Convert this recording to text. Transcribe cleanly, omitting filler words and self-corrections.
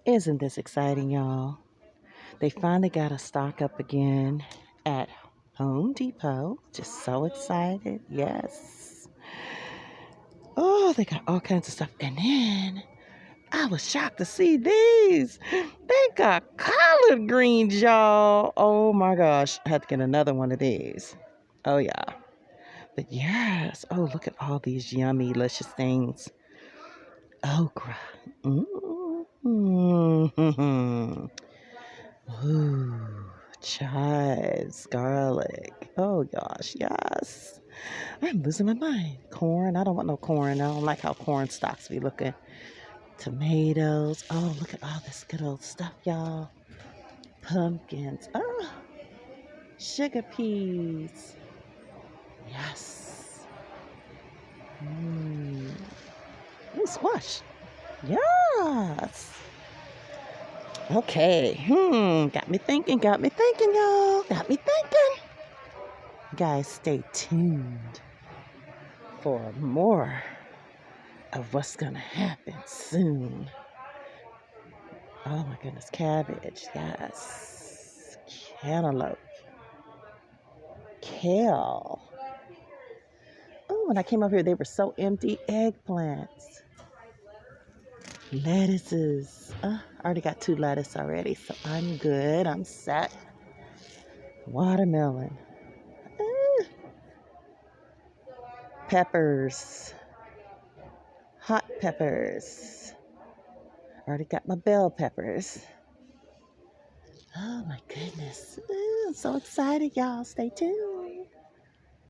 Isn't this exciting, y'all? They finally got a stock up again at Home Depot. Just so excited. Yes. Oh, they got all kinds of stuff. And then I was shocked to see these. They got collard greens, y'all. Oh my gosh. I had to get another one of these. Oh, yeah. But yes. Oh, look at all these yummy, delicious things. Okra. Mm-hmm. Ooh, chives, garlic. Oh gosh, yes. I'm losing my mind. Corn. I don't want no corn. I don't like how corn stalks be looking. Tomatoes. Oh, look at all this good old stuff, y'all. Pumpkins. Oh, sugar peas. Yes. Mmm. Ooh, squash. Yes. Okay. Got me thinking, y'all. Got me thinking. Guys, stay tuned for more of what's going to happen soon. Oh my goodness, cabbage. Yes. Cantaloupe. Kale. Oh, when I came up here, they were so empty. Eggplants. Lettuces. I already got 2 lettuce already, so I'm good. I'm set. Watermelon. Peppers. Hot peppers. Already got my bell peppers. Oh my goodness. I'm so excited, y'all. Stay tuned.